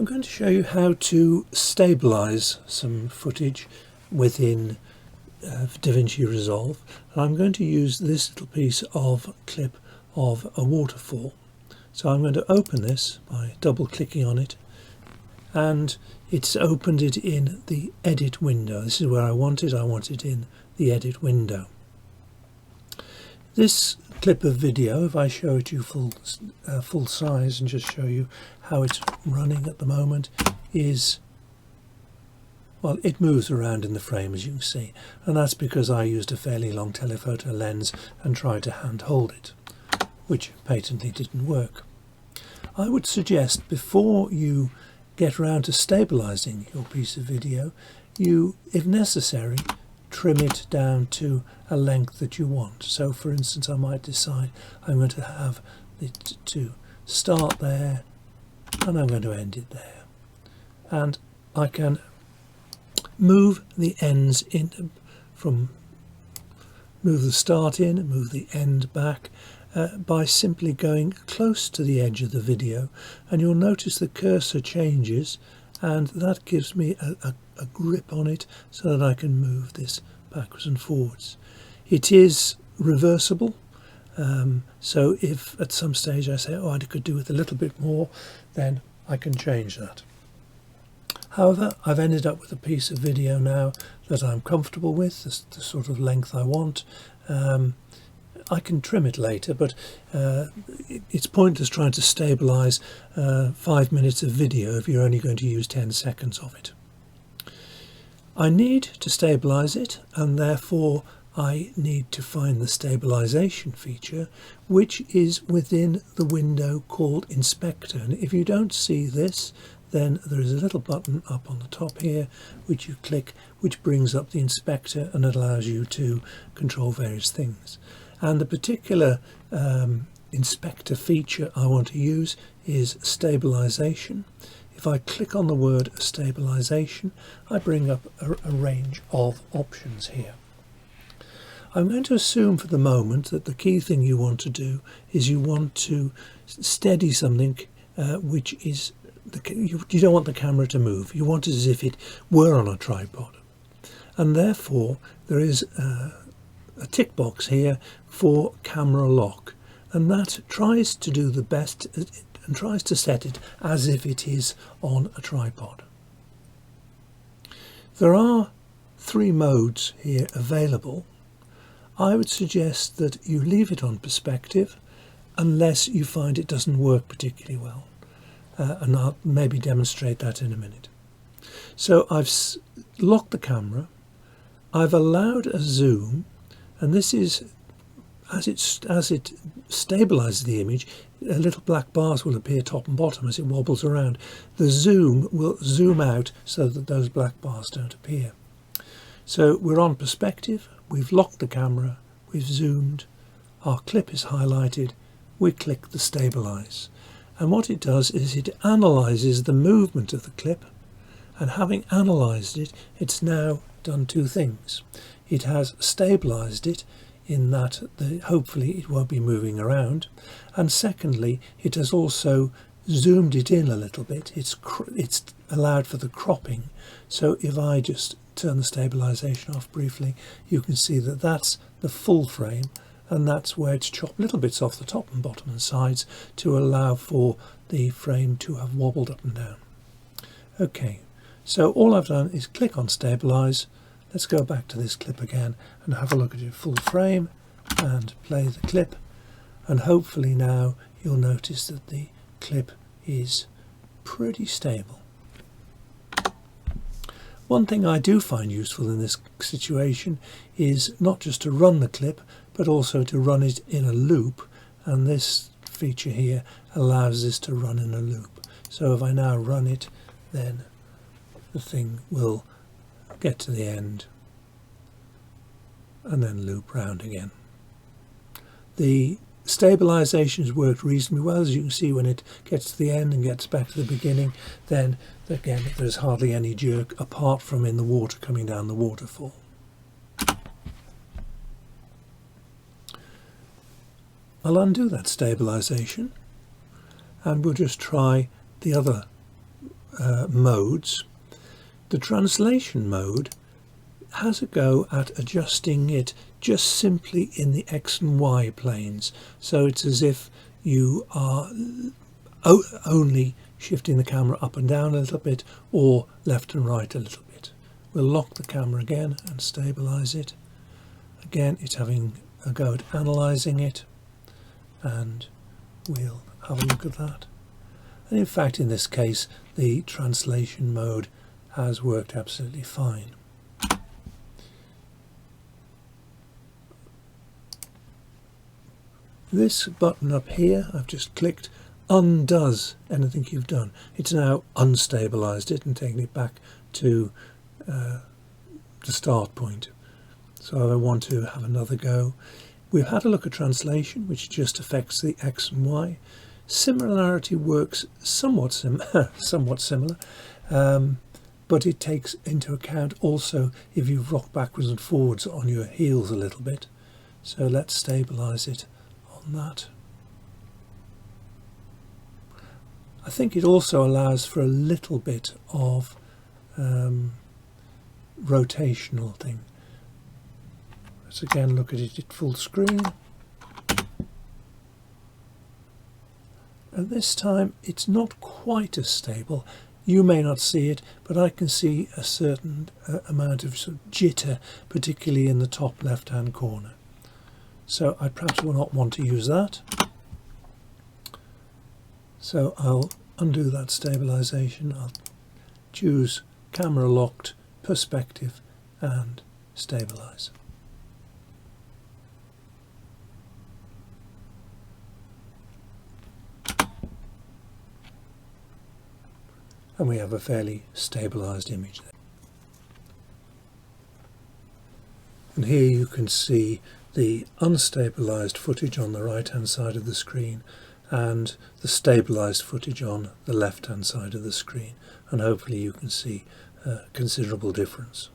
I'm going to show you how to stabilize some footage within DaVinci Resolve. And I'm going to use this little piece of clip of a waterfall. So I'm going to open this by double clicking on it, and it's opened it in the edit window. This is where I want it in the edit window. This clip of video, if I show it you full size and just show you how it's running at the moment, is, well, it moves around in the frame, as you can see, and that's because I used a fairly long telephoto lens and tried to hand hold it, which patently didn't work. I would suggest before you get around to stabilizing your piece of video, you, if necessary, trim it down to a length that you want. So for instance, I might decide I'm going to have it to start there and I'm going to end it there, and I can move the ends in, move the start in and move the end back by simply going close to the edge of the video, and you'll notice the cursor changes, and that gives me a grip on it so that I can move this backwards and forwards. It is reversible, so if at some stage I say, oh, I could do with a little bit more, then I can change that. However, I've ended up with a piece of video now that I'm comfortable with, the sort of length I want. I can trim it later, but it's pointless trying to stabilize 5 minutes of video if you're only going to use 10 seconds of it. I need to stabilize it, and therefore I need to find the stabilization feature, which is within the window called Inspector. And if you don't see this, then there is a little button up on the top here which you click, which brings up the inspector, and it allows you to control various things. And the particular inspector feature I want to use is stabilization. If I click on the word stabilization, I bring up a range of options here. I'm going to assume for the moment that the key thing you want to do is you want to steady something which is, you don't want the camera to move. You want it as if it were on a tripod. And therefore there is a tick box here for camera lock, and that tries to do the best and tries to set it as if it is on a tripod. There are 3 modes here available. I would suggest that you leave it on perspective unless you find it doesn't work particularly well, and I'll maybe demonstrate that in a minute. So I've locked the camera, I've allowed a zoom, and this is as it stabilizes the image, little black bars will appear top and bottom as it wobbles around. The zoom will zoom out so that those black bars don't appear. So we're on perspective, we've locked the camera, we've zoomed, our clip is highlighted, we click the stabilize. And what it does is it analyzes the movement of the clip, and having analyzed it, it's now done 2 things. It has stabilized it in that hopefully it won't be moving around, and secondly, it has also zoomed it in a little bit. It's allowed for the cropping, so if I just turn the stabilization off briefly, you can see that that's the full frame, and that's where it's chopped little bits off the top and bottom and sides to allow for the frame to have wobbled up and down. Okay, so all I've done is click on stabilize. Let's go back to this clip again and have a look at your full frame and play the clip, and hopefully now you'll notice that the clip is pretty stable. One thing I do find useful in this situation is not just to run the clip, but also to run it in a loop, and this feature here allows this to run in a loop. So if I now run it, then the thing will get to the end and then loop round again. The stabilization has worked reasonably well. As you can see, when it gets to the end and gets back to the beginning, then again there's hardly any jerk apart from in the water coming down the waterfall. I'll undo that stabilization and we'll just try the other modes. The translation mode has a go at adjusting it just simply in the X and Y planes. So it's as if you are only shifting the camera up and down a little bit or left and right a little bit. We'll lock the camera again and stabilize it. Again, it's having a go at analyzing it, and we'll have a look at that. And in fact, in this case, the translation mode has worked absolutely fine. This button up here, I've just clicked, undoes anything you've done. It's now unstabilized it and taken it back to the start point. So I want to have another go. We've had a look at translation, which just affects the X and Y. Similarity works somewhat similar, but it takes into account also if you rock backwards and forwards on your heels a little bit. So let's stabilize it on that. I think it also allows for a little bit of rotational thing. Let's again look at it at full screen. And this time it's not quite as stable. You may not see it, but I can see a certain amount of sort of jitter, particularly in the top left hand corner. So I perhaps will not want to use that. So I'll undo that stabilization. I'll choose camera locked, perspective, and stabilize. And we have a fairly stabilized image there. And here you can see the unstabilized footage on the right hand side of the screen and the stabilized footage on the left hand side of the screen, and hopefully you can see a considerable difference.